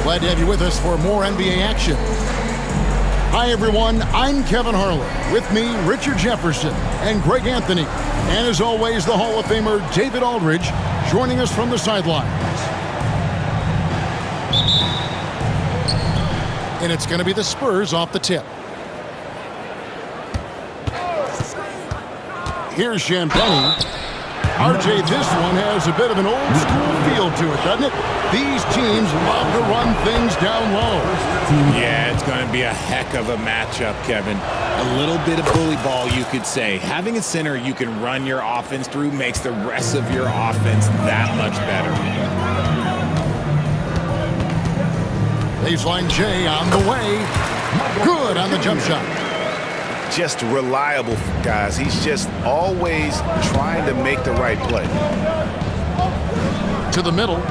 Glad to have you with us for more NBA action. Hi, everyone. I'm Kevin Harlan. With me, Richard Jefferson and Greg Anthony. And as always, the Hall of Famer David Aldridge joining us from the sidelines. And it's going to be the Spurs off the tip. Here's Champagnie. RJ, this one has a bit of an old school feel to it, doesn't it? These teams love to run things down low. Yeah, it's going to be a heck of a matchup, Kevin. A little bit of bully ball, you could say. Having a center you can run your offense through makes the rest of your offense that much better. Baseline J on the way. Good on the jump shot. Just reliable, guys. He's just always trying to make the right play. To the middle.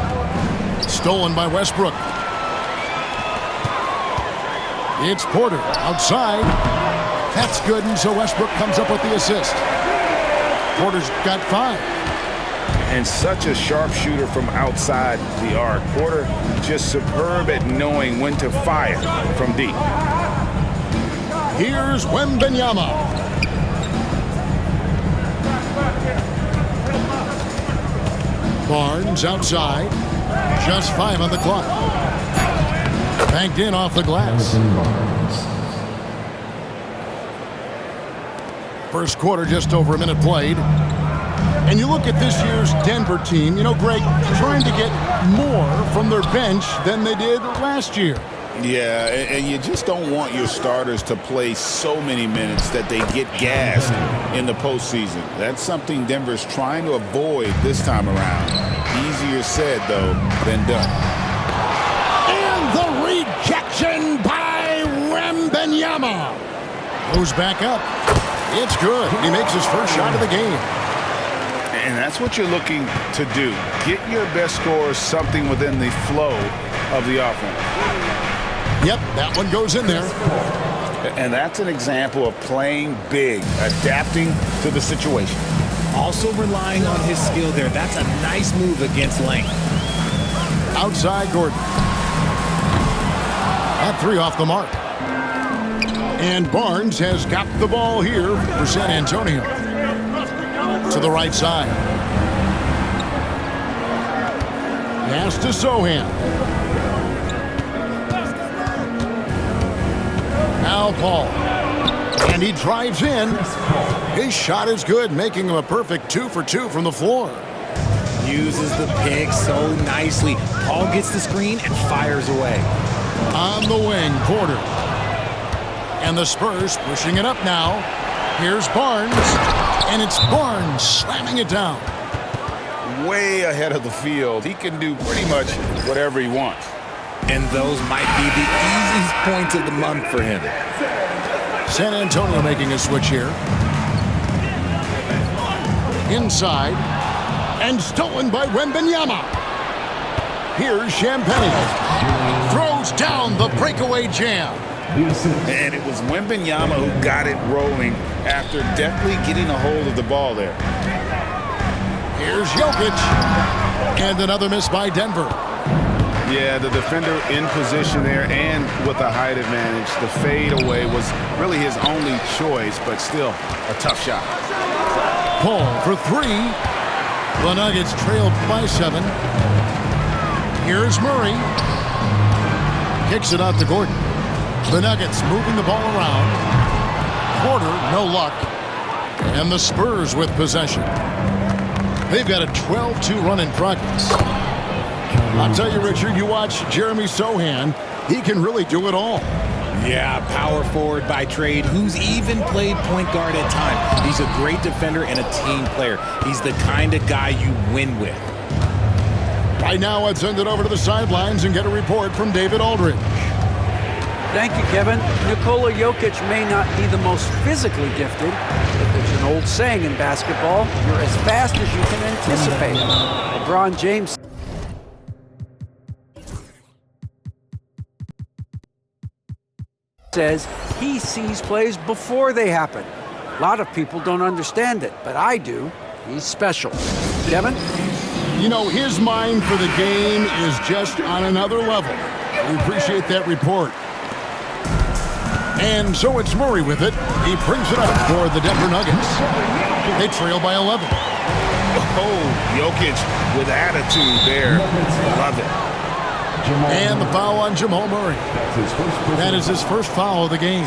Stolen by Westbrook. It's Porter outside. That's good, and so Westbrook comes up with the assist. Porter's got 5. And such a sharp shooter from outside the arc. Porter just superb at knowing when to fire from deep. Here's Wembanyama. Barnes outside. Just 5 on the clock. Banked in off the glass. First quarter, just over a minute played. And you look at this year's Denver team, you know, Greg, trying to get more from their bench than they did last year. Yeah, and you just don't want your starters to play so many minutes that they get gassed in the postseason. That's something Denver's trying to avoid this time around. Easier said, though, than done. And the rejection by Wembanyama. Goes back up. It's good. He makes his first shot of the game. And that's what you're looking to do. Get your best scorers something within the flow of the offense. Yep, that one goes in there. And that's an example of playing big, adapting to the situation. Also relying on his skill there. That's a nice move against length. Outside Gordon. That 3 off the mark. And Barnes has got the ball here for San Antonio. To the right side. Pass to Sohan. Now Paul. And he drives in. His shot is good, making him a perfect 2 for 2 from the floor. Uses the pick so nicely. Paul gets the screen and fires away. On the wing, Porter. And the Spurs pushing it up now. Here's Barnes. And it's Barnes slamming it down. Way ahead of the field. He can do pretty much whatever he wants. And those might be the easiest points of the month for him. San Antonio making a switch here. Inside. And stolen by Wembanyama. Here's Champagnie. Throws down the breakaway jam. And it was Wembanyama who got it rolling after definitely getting a hold of the ball there. Here's Jokic. And another miss by Denver. Yeah, the defender in position there and with a height advantage. The fade away was really his only choice, but still a tough shot. Paul for 3. The Nuggets trailed by 7. Here's Murray. Kicks it out to Gordon. The Nuggets moving the ball around. Porter, no luck. And the Spurs with possession. They've got a 12-2 run in progress. I'll tell you, Richard, you watch Jeremy Sohan, he can really do it all. Yeah, power forward by trade, who's even played point guard at times. He's a great defender and a team player. He's the kind of guy you win with. Right now, I'd send it over to the sidelines and get a report from David Aldridge. Thank you, Kevin. Nikola Jokic may not be the most physically gifted, but there's an old saying in basketball, you're as fast as you can anticipate. LeBron James says he sees plays before they happen. A lot of people don't understand it, but I do. He's special. Kevin? You know, his mind for the game is just on another level. We appreciate that report. And so it's Murray with it. He brings it up for the Denver Nuggets. They trail by 11. Oh, Jokic with attitude there. Love it. And the foul on Jamal Murray. That is his first foul of the game.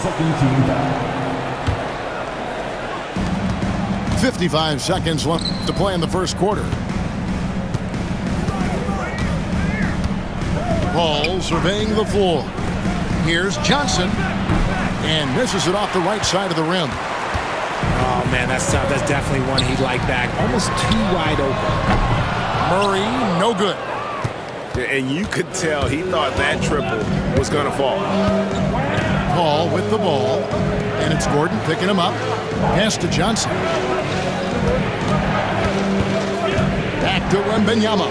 55 seconds left to play in the first quarter. Paul surveying the floor. Here's Johnson. And misses it off the right side of the rim. Oh, man, that's tough. That's definitely one he'd like back. Almost too wide open. Murray, no good. And you could tell he thought that triple was going to fall. Paul with the ball. And it's Gordon picking him up. Pass to Johnson. Back to Wembanyama.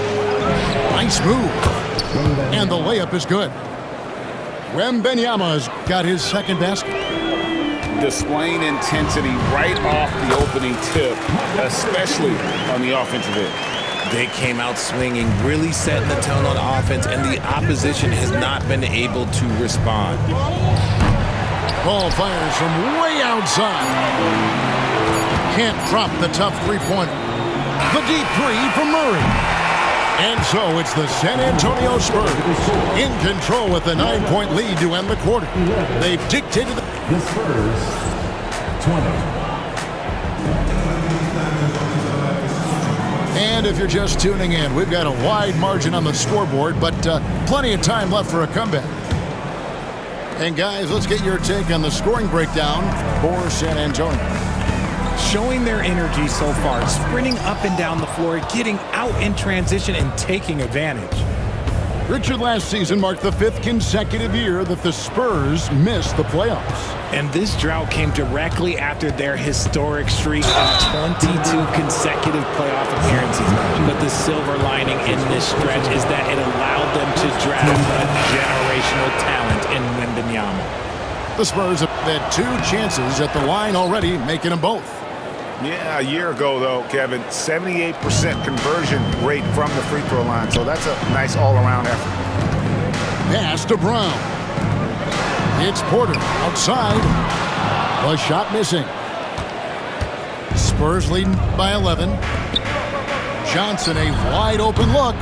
Nice move. And the layup is good. Wembanyama's got his second basket. Displaying intensity right off the opening tip, especially on the offensive end. They came out swinging, really setting the tone on offense, and the opposition has not been able to respond. Paul fires from way outside. Can't drop the tough three-pointer. The deep three from Murray. And so it's the San Antonio Spurs in control with a 9-point lead to end the quarter. They've dictated the Spurs 20. And if you're just tuning in, we've got a wide margin on the scoreboard, but plenty of time left for a comeback. And guys, let's get your take on the scoring breakdown for San Antonio. Showing their energy so far, sprinting up and down the floor, getting out in transition and taking advantage. Richard, last season marked the 5th consecutive year that the Spurs missed the playoffs. And this drought came directly after their historic streak of 22 consecutive playoff appearances. But the silver lining in this stretch is that it allowed them to draft a generational talent in Wembanyama. The Spurs have had 2 chances at the line already, making them both. Yeah, a year ago, though, Kevin, 78% conversion rate from the free throw line. So that's a nice all-around effort. Pass to Brown. It's Porter outside. The shot missing. Spurs leading by 11. Johnson, a wide open look.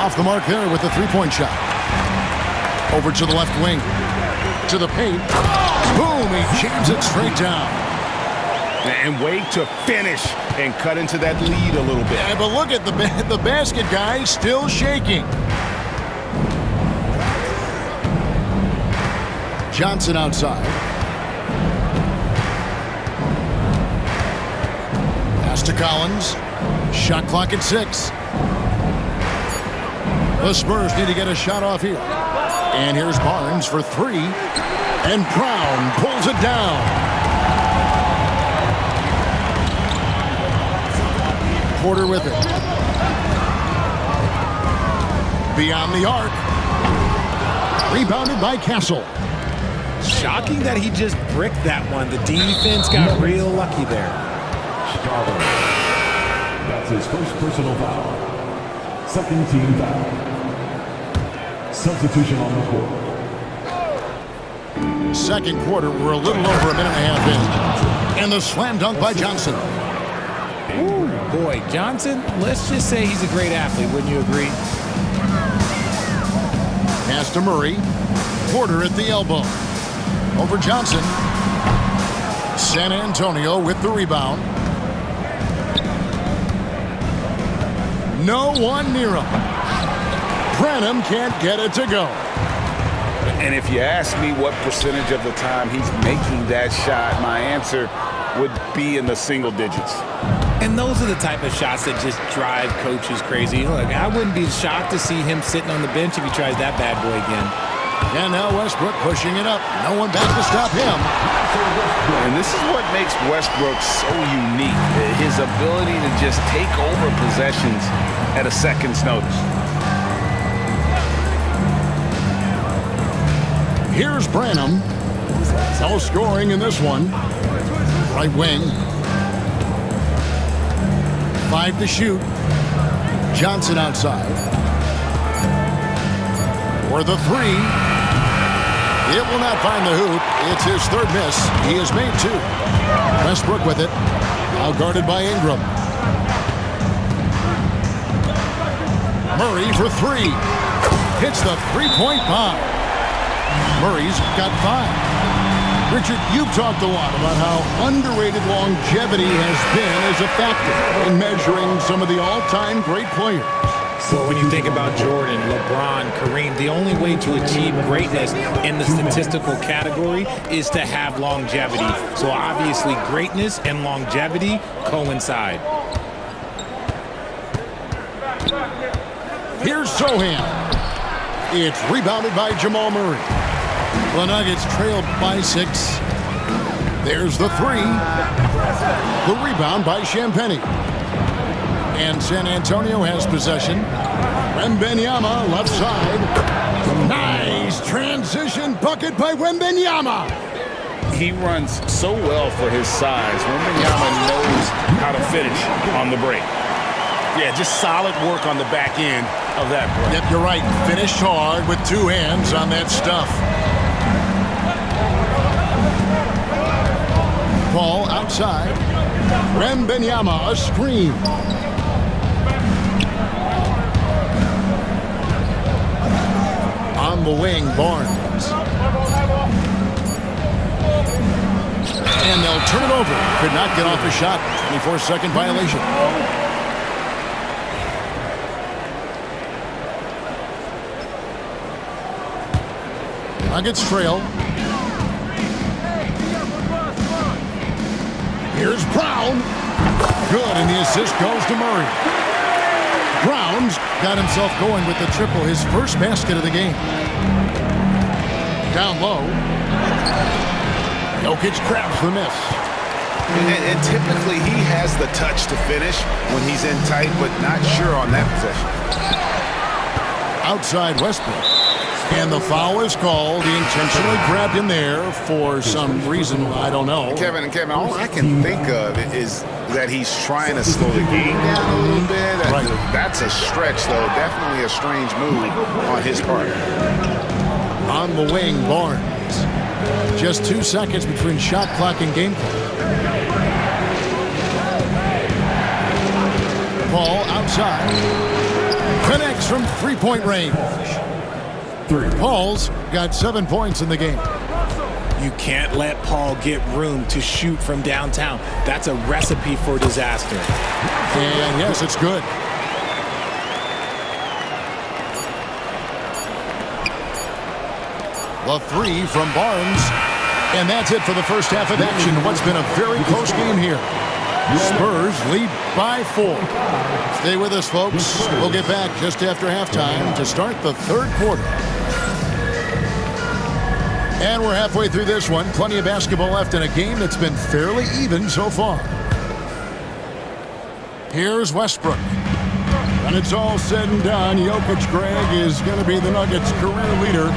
Off the mark there with the three-point shot. Over to the left wing. To the paint. Boom, he jams it straight down. And wait to finish and cut into that lead a little bit. Yeah, but look at the basket guy still shaking. Johnson outside. Pass to Collins. Shot clock at 6. The Spurs need to get a shot off here. And here's Barnes for 3. And Brown pulls it down. Porter with it. Beyond the arc. Rebounded by Castle. Shocking that he just bricked that one. The defense got real lucky there. Chicago. That's his first personal foul. Second team foul. Substitution on the court. Second quarter, we're a little over a minute and a half in. And the slam dunk by Johnson. Ooh, boy, Johnson, let's just say he's a great athlete, wouldn't you agree? Pass to Murray. Porter at the elbow. Over Johnson. San Antonio with the rebound. No one near him. Branham can't get it to go. And if you ask me what percentage of the time he's making that shot, my answer would be in the single digits. And those are the type of shots that just drive coaches crazy. Look, I wouldn't be shocked to see him sitting on the bench if he tries that bad boy again. And now Westbrook pushing it up. No one back to stop him. And this is what makes Westbrook so unique. His ability to just take over possessions at a second's notice. Here's Branham. No scoring in this one. Right wing. 5 to shoot. Johnson outside. for the three. It will not find the hoop. It's his third miss. He has made two. Westbrook with it. Now guarded by Ingram. Murray for three. Hits the three-point bomb. Murray's got 5. Richard, you've talked a lot about how underrated longevity has been as a factor in measuring some of the all-time great players. Well, when you think about Jordan, LeBron, Kareem, the only way to achieve greatness in the statistical category is to have longevity. So obviously greatness and longevity coincide. Here's Sohan. It's rebounded by Jamal Murray. The Nuggets trailed by 6. There's the three. The rebound by Champagnie. And San Antonio has possession. Wembanyama left side. Nice transition bucket by Wembanyama. He runs so well for his size. Wembanyama knows how to finish on the break. Yeah, just solid work on the back end of that break. Yep, you're right. Finished hard with 2 hands on that stuff. Paul outside. Wembanyama a screen. On the wing, Barnes. And they'll turn it over. Could not get off a shot. 24-second violation. Nuggets trail. Here's Brown. Good, and the assist goes to Murray. Brown's got himself going with the triple, his first basket of the game. Down low. Jokic grabs the miss. And typically he has the touch to finish when he's in tight, but not sure on that possession. Outside Westbrook. And the foul is called. He intentionally grabbed him there for some reason, I don't know. Kevin, all I can think of is that he's trying to slow the game down a little bit. Right. That's a stretch, though. Definitely a strange move on his part. On the wing, Barnes. Just 2 seconds between shot clock and game clock. Paul outside. Connects from three-point range. Paul's got 7 points in the game. You can't let Paul get room to shoot from downtown. That's a recipe for disaster. And yes, it's good. The three from Barnes. And that's it for the first half of action. What's been a very close game here. Spurs lead by 4. Stay with us, folks. We'll get back just after halftime to start the third quarter. And we're halfway through this one. Plenty of basketball left in a game that's been fairly even so far. Here's Westbrook. When it's all said and done, Jokic, Greg, is going to be the Nuggets' career leader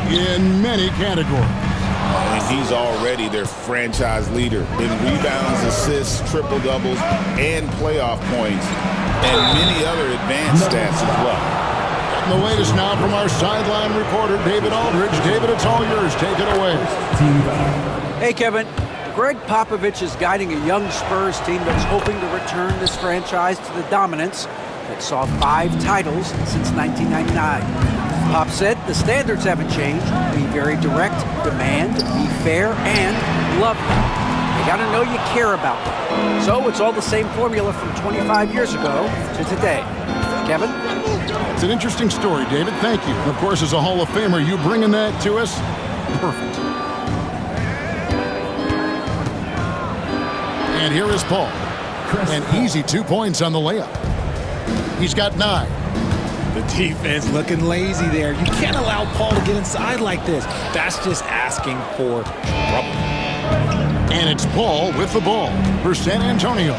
in many categories. And he's already their franchise leader in rebounds, assists, triple-doubles, and playoff points, and many other advanced stats as well. And the latest now from our sideline reporter, David Aldridge. David, it's all yours. Take it away. Hey, Kevin. Greg Popovich is guiding a young Spurs team that's hoping to return this franchise to the dominance that saw 5 titles since 1999. Pop said the standards haven't changed. Be very direct, demand, be fair, and love them. You gotta know you care about them. So it's all the same formula from 25 years ago to today. Kevin? It's an interesting story, David. Thank you. And of course, as a Hall of Famer, you bringing that to us, perfect. And here is Paul. An easy 2 points on the layup. He's got 9. The defense looking lazy there. You can't allow Paul to get inside like this. That's just asking for trouble. And it's Paul with the ball for San Antonio.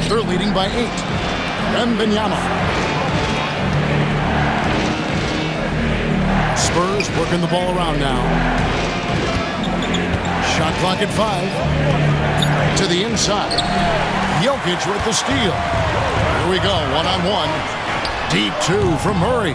They're leading by 8. Wembanyama. Spurs working the ball around now. Shot clock at 5. To the inside. Jokic with the steal. Here we go, one-on-one. Deep 2 from Murray.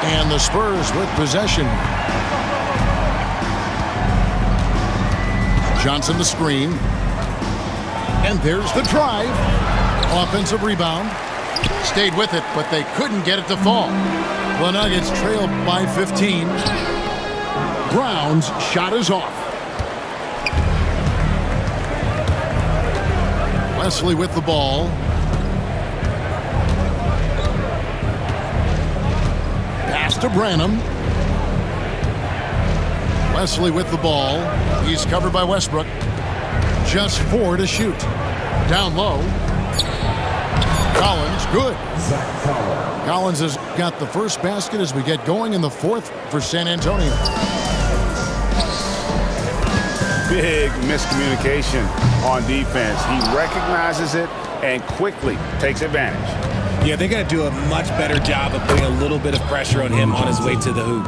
And the Spurs with possession. Johnson the screen. And there's the drive. Offensive rebound. Stayed with it, but they couldn't get it to fall. The Nuggets trailed by 15. Brown's shot is off. Wesley with the ball. Pass to Branham. Wesley with the ball. He's covered by Westbrook. Just 4 to shoot. Down low. Collins, good. Collins has got the first basket as we get going in the fourth for San Antonio. Big miscommunication on defense. He recognizes it and quickly takes advantage. Yeah, they got to do a much better job of putting a little bit of pressure on him on his way to the hoop.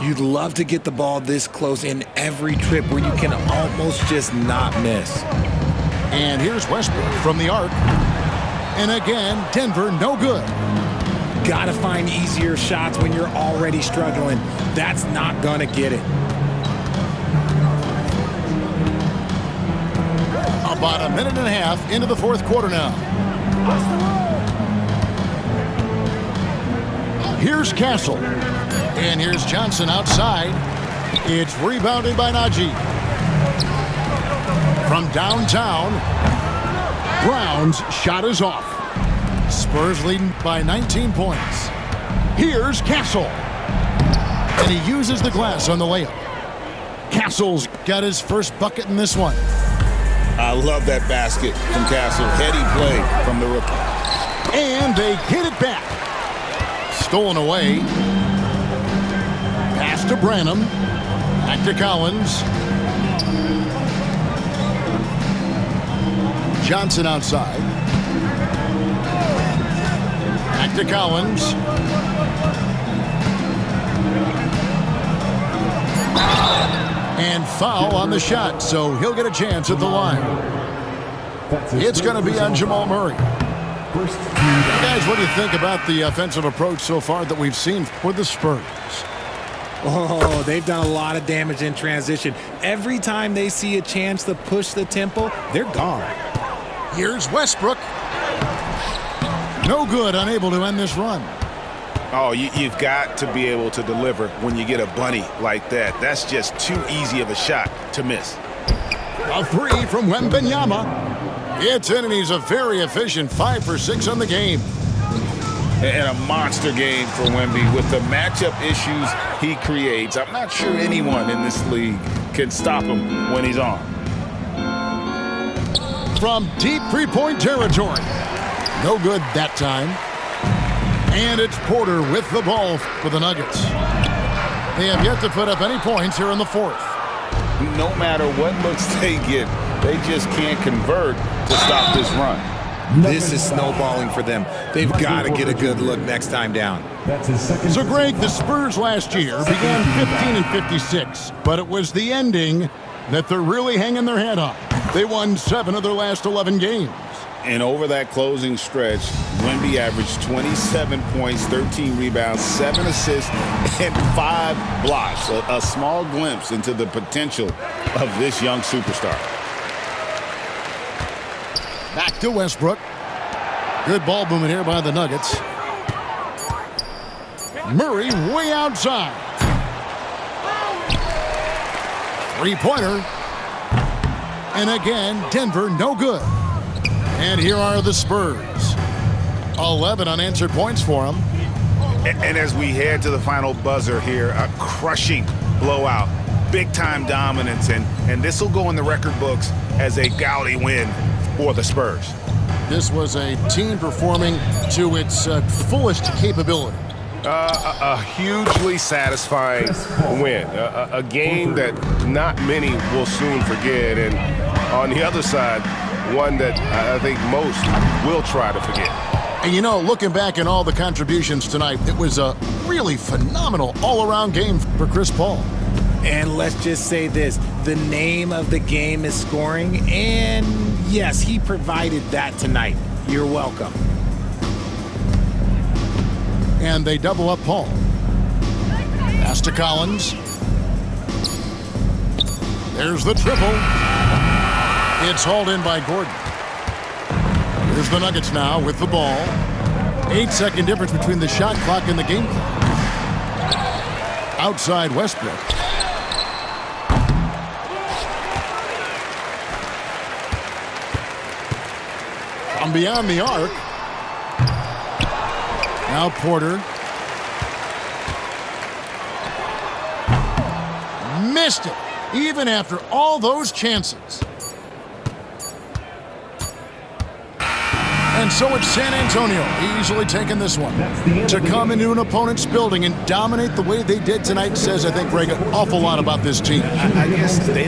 You'd love to get the ball this close in every trip where you can almost just not miss. And here's Westbrook from the arc. And again, Denver no good. Got to find easier shots when you're already struggling. That's not going to get it. About a minute and a half into the fourth quarter now. Here's Castle. And here's Johnson outside. It's rebounded by Najee. From downtown, Brown's shot is off. Spurs leading by 19 points. Here's Castle. And he uses the glass on the layup. Castle's got his first bucket in this one. I love that basket from Castle. Heady play from the rookie. And they get it back. Stolen away. Pass to Branham. Back to Collins. Johnson outside. Back to Collins. And foul on the shot, so he'll get a chance at the line. It's going to be on Jamal Murray. Guys, what do you think about the offensive approach so far that we've seen for the Spurs? Oh, they've done a lot of damage in transition. Every time they see a chance to push the tempo, they're gone. Here's Westbrook. No good, unable to end this run. Oh, you've got to be able to deliver when you get a bunny like that. That's just too easy of a shot to miss. A three from Wembanyama. It's in, and he's a very efficient 5 for 6 on the game. And a monster game for Wemby with the matchup issues he creates. I'm not sure anyone in this league can stop him when he's on. From deep three-point territory. No good that time. And it's Porter with the ball for the Nuggets. They have yet to put up any points here in the fourth. No matter what looks they get, they just can't convert to stop this run. This is snowballing for them. They've got to get a good look next time down. So, Greg, the Spurs last year began 15-56, but it was the ending that they're really hanging their head on. They won 7 of their last 11 games. And over that closing stretch, Wemby averaged 27 points, 13 rebounds, 7 assists, and 5 blocks. A small glimpse into the potential of this young superstar. Back to Westbrook. Good ball movement here by the Nuggets. Murray way outside. Three-pointer. And again, Denver no good. And here are the Spurs. 11 unanswered points for them. And as we head to the final buzzer here, a crushing blowout. Big-time dominance, and this will go in the record books as a gaudy win for the Spurs. This was a team performing to its fullest capability. A hugely satisfying win. A game that not many will soon forget. And on the other side, one that I think most will try to forget. And you know, looking back at all the contributions tonight, it was a really phenomenal all-around game for Chris Paul. And let's just say this, the name of the game is scoring, and yes, he provided that tonight. You're welcome. And they double up Paul. Pass to Collins. There's the triple. It's hauled in by Gordon. Here's the Nuggets now with the ball. 8-second difference between the shot clock and the game clock. Outside Westbrook. From beyond the arc. Now Porter. Missed it, even after all those chances. And so it's San Antonio easily taking this one. To come into an opponent's building and dominate the way they did tonight says, I think, Greg, an awful lot about this team. I guess they don't